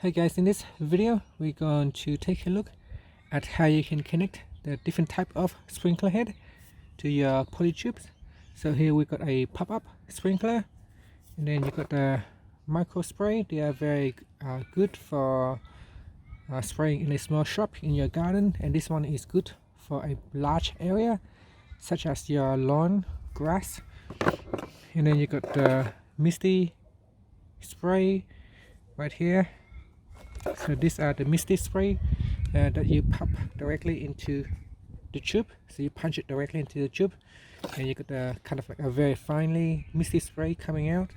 Hey guys, in this video we're going to take a look at how you can connect the different type of sprinkler head to your polytubes. So here we got a pop-up sprinkler, and then you got the micro spray. They are very good for spraying in a small shop in your garden, and this one is good for a large area such as your lawn, grass. And then you got the Misty spray right here. So these are the Misty spray that you pop directly into the tube. So you punch it directly into the tube, and you got the kind of like a very finely Misty spray coming out.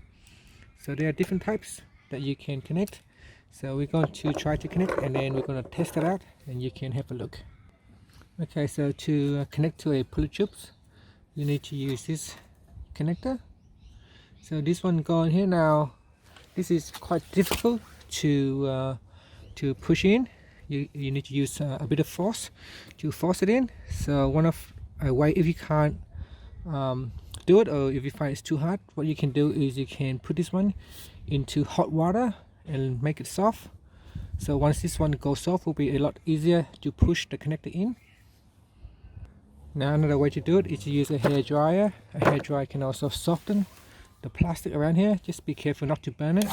So there are different types that you can connect. So we're going to try to connect, and then we're going to test it out, and you can have a look. Okay, so to connect to a polytubes, you need to use this connector. So this one going here now. This is quite difficult to push in. You need to use a bit of force to force it in. So one of a way, if you can't do it, or if you find it's too hard, what you can do is you can put this one into hot water and make it soft. So once this one goes soft, it will be a lot easier to push the connector in. Now another way to do it is to use a hair dryer. A hair dryer can also soften the plastic around here. Just be careful not to burn it.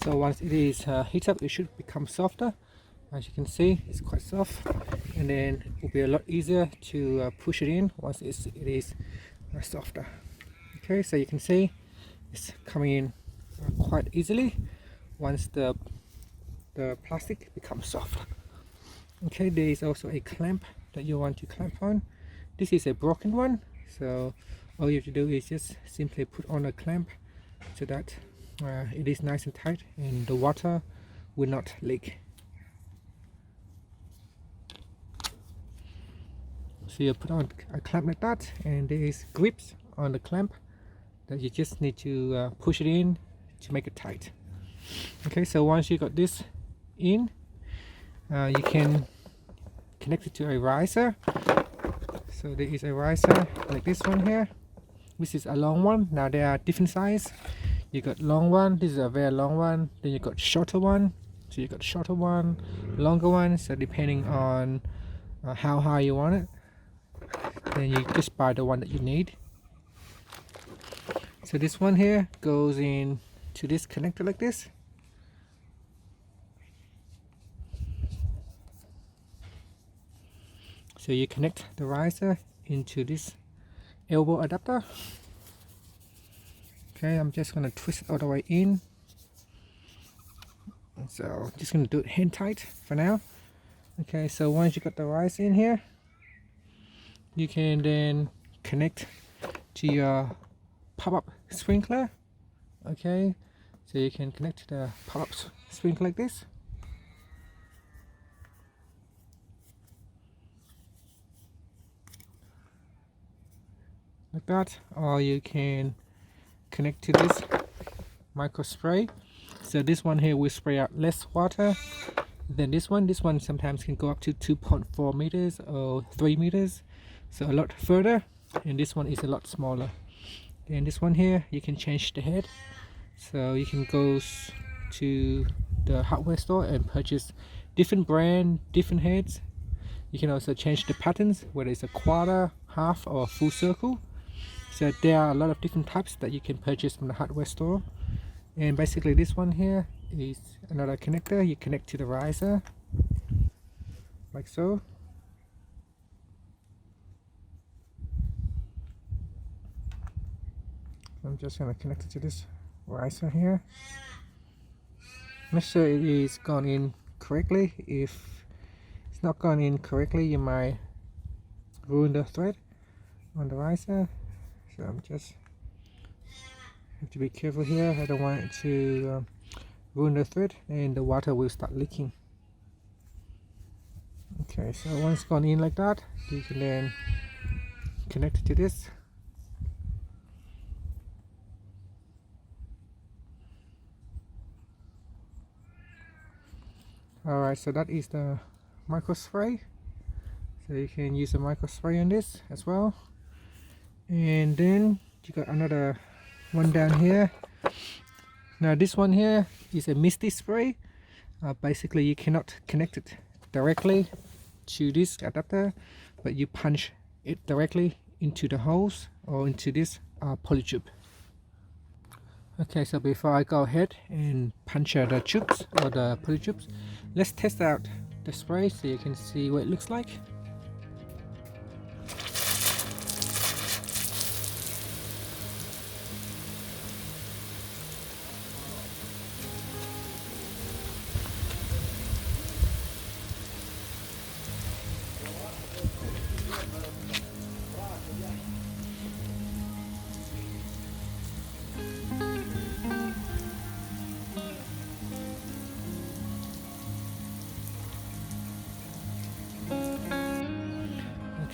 So once it is heated up, it should become softer. As you can see, it's quite soft, and then it will be a lot easier to push it in once it is softer. Okay, so you can see it's coming in quite easily once the plastic becomes soft. Okay, there is also a clamp that you want to clamp on. This is a broken one, so all you have to do is just simply put on a clamp so that it is nice and tight and the water will not leak. So you put on a clamp like that, and there is grips on the clamp that you just need to push it in to make it tight. Okay, so once you got this in, you can connect it to a riser. So there is a riser like this one here. This is a long one. Now there are different size. You got long one, this is a very long one, then you got shorter one, so you got shorter one, longer one. So depending on how high you want it, then you just buy the one that you need. So this one here goes in to this connector like this. So you connect the riser into this elbow adapter. Okay, I'm just going to twist it all the way in. So I'm just going to do it hand tight for now. Okay, so once you got the riser in here, you can then connect to your pop-up sprinkler. Okay, so you can connect to the pop-up sprinkler like this. Like that, or you can connect to this micro spray. So this one here will spray out less water than this one. This one sometimes can go up to 2.4 meters or 3 meters, so a lot further, and this one is a lot smaller. And this one here, you can change the head, so you can go to the hardware store and purchase different brand, different heads. You can also change the patterns, whether it's a quarter, half, or full circle. So there are a lot of different types that you can purchase from the hardware store. And basically this one here is another connector. You connect to the riser like so. I'm just going to connect it to this riser here. Make sure it is gone in correctly. If it's not gone in correctly, you might ruin the thread on the riser. So I'm just have to be careful here. I don't want it to ruin the thread, and the water will start leaking. Okay, so once it's gone in like that, you can then connect it to this. Alright, so that is the micro spray. So you can use a micro spray on this as well. And then you got another one down here. Now this one here is a Misty spray. Basically you cannot connect it directly to this adapter, but you punch it directly into the holes or into this polytube. Okay, so before I go ahead and puncture the tubes or the polytubes, let's test out the spray so you can see what it looks like.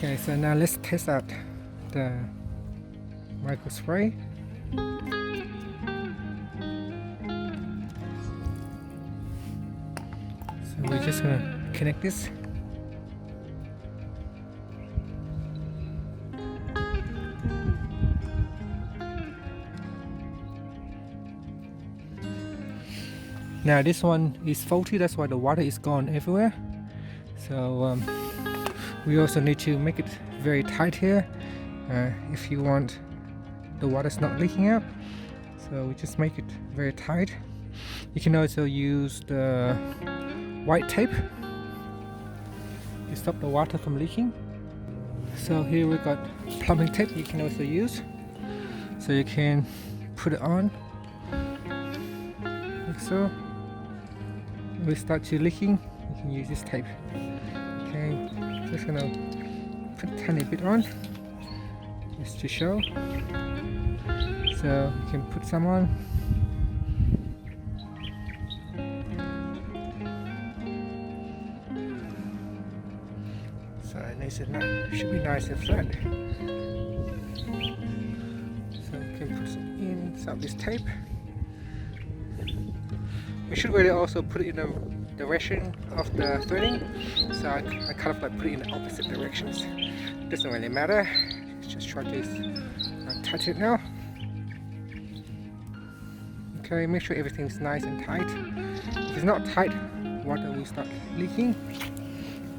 Okay, so now let's test out the micro spray. So we're just gonna connect this. Now this one is faulty, that's why the water is gone everywhere. So we also need to make it very tight here if you want the water's not leaking out. So we just make it very tight. You can also use the white tape to stop the water from leaking. So here we got plumbing tape you can also use. So you can put it on like so. If it starts to leaking, you can use this tape. Okay. Just gonna put a tiny bit on just to show. So you can put some on. So it should be nice and flat. So you can put some inside this tape. We should really also put it in the direction of the threading, so I kind of like put it in the opposite directions. Doesn't really matter. Just try to tighten it now. Okay, make sure everything's nice and tight. If it's not tight, water will start leaking.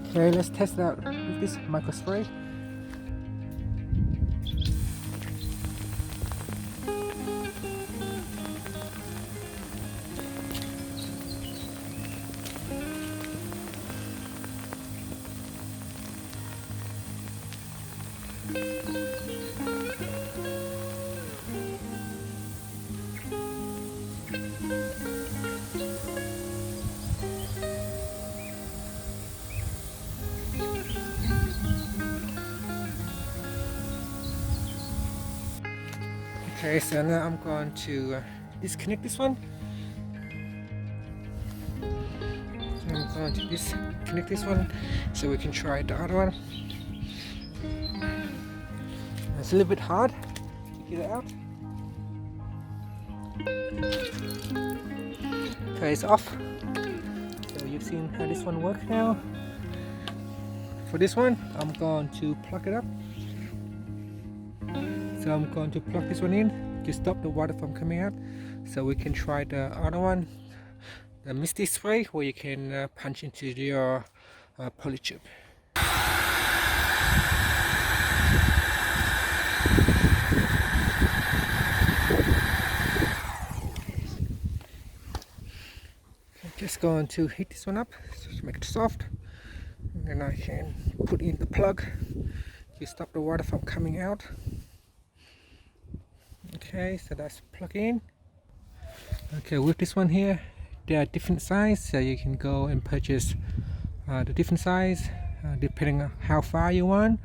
Okay, let's test it out with this micro spray. Okay, so now I'm going to disconnect this one. So I'm going to disconnect this one so we can try the other one. It's a little bit hard to get it out. Okay, it's off. So you've seen how this one works now. For this one, I'm going to plug it up. So I'm going to plug this one in to stop the water from coming out, so we can try the other one, the Misty spray, where you can punch into your polytube. I'm just going to heat this one up to make it soft, and then I can put in the plug to stop the water from coming out. Okay, so that's plug in. Okay, with this one here, there are different sizes, so you can go and purchase the different size depending on how far you want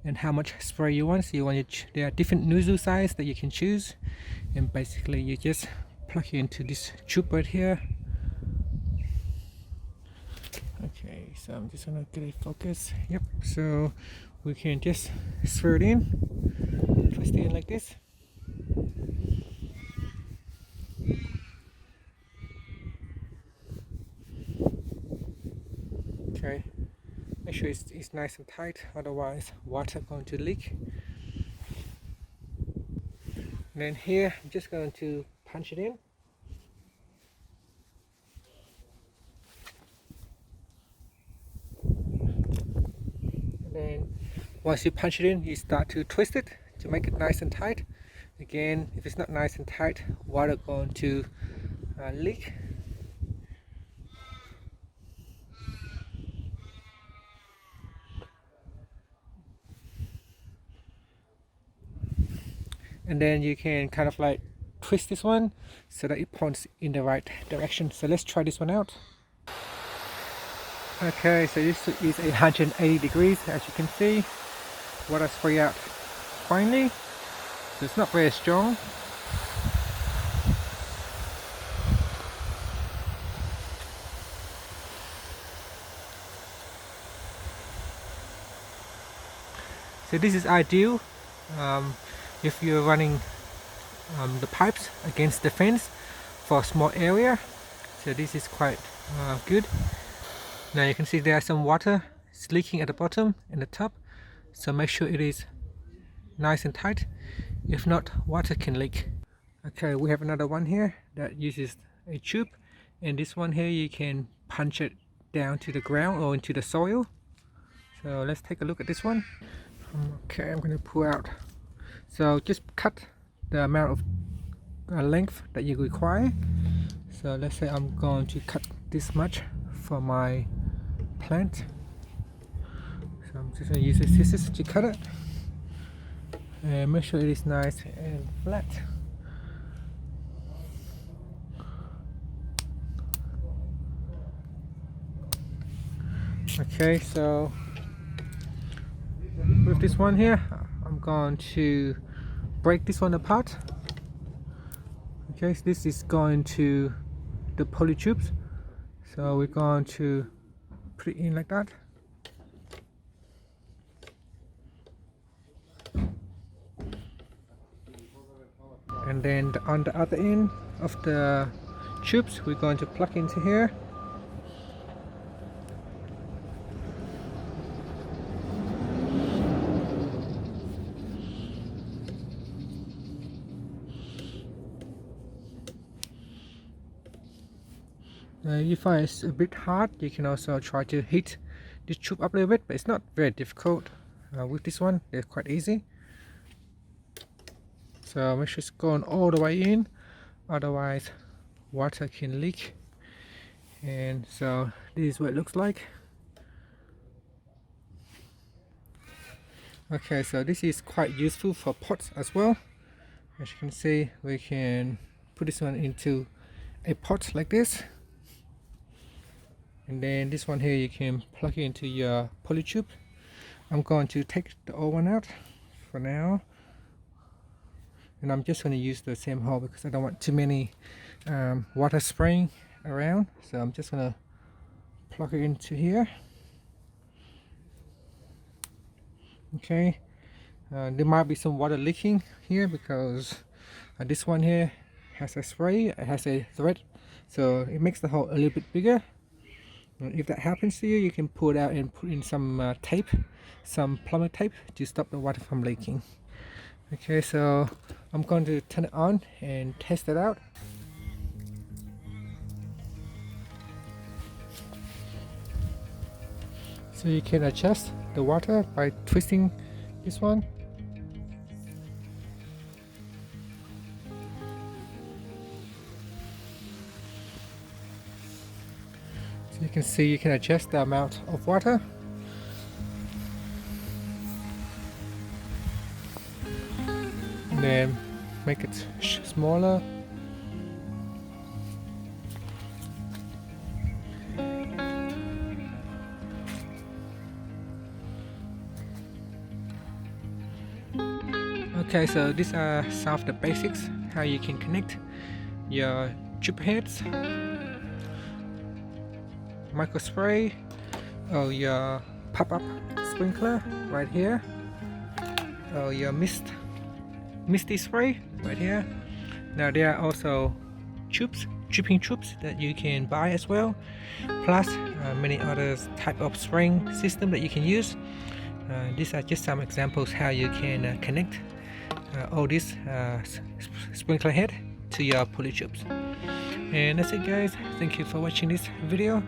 and how much spray you want. So there are different nozzle size that you can choose, and basically you just plug it into this tube right here. Okay, so I'm just gonna get it focused. Yep, so we can just spray it in, twist it in like this. Okay, Make sure it's nice and tight, otherwise water going to leak. And then here I'm just going to punch it in. And then once you punch it in, you start to twist it to make it nice and tight. Again, if it's not nice and tight, water going to leak. And then you can kind of like twist this one so that it points in the right direction. So let's try this one out. Okay, so this is 180 degrees, as you can see. Water spray out finely, so it's not very strong. So this is ideal if you're running the pipes against the fence for a small area. So this is quite good. Now you can see there are some water leaking at the bottom and the top, so make sure it is nice and tight. If not, water can leak. Okay, we have another one here that uses a tube, and this one here you can punch it down to the ground or into the soil. So let's take a look at this one. Okay, I'm going to pull out. So just cut the amount of length that you require. So let's say I'm going to cut this much for my plant. So I'm just going to use the scissors to cut it. And make sure it is nice and flat. Okay, so with this one here, I'm going to break this one apart. Okay, so this is going to the polytubes, so we're going to put it in like that. And then on the other end of the tubes, we're going to plug into here. If you find it's a bit hard, you can also try to heat this tube up a little bit, but it's not very difficult. With this one, it's quite easy. So make sure it's going all the way in, otherwise water can leak. And so this is what it looks like. Okay, so this is quite useful for pots as well. As you can see, we can put this one into a pot like this. And then this one here you can plug it into your polytube. I'm going to take the old one out for now, and I'm just going to use the same hole because I don't want too many water spraying around. So I'm just going to plug it into here. Okay, there might be some water leaking here because this one here has a spray, it has a thread, so it makes the hole a little bit bigger. If that happens to you, you can pull it out and put in some tape, some plumber tape, to stop the water from leaking. Okay, so I'm going to turn it on and test it out. So you can adjust the water by twisting this one. So you can see you can adjust the amount of water. And then make it smaller. Okay, so these are some of the basics how you can connect your tube heads, micro spray, or your pop-up sprinkler right here, or your Misty spray right here. Now there are also tubes dripping tubes that you can buy as well, plus many other type of spring system that you can use. These are just some examples how you can connect all this sprinkler head to your polytubes. And that's it guys, thank you for watching this video.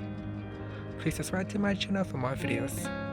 Please subscribe to my channel for more videos.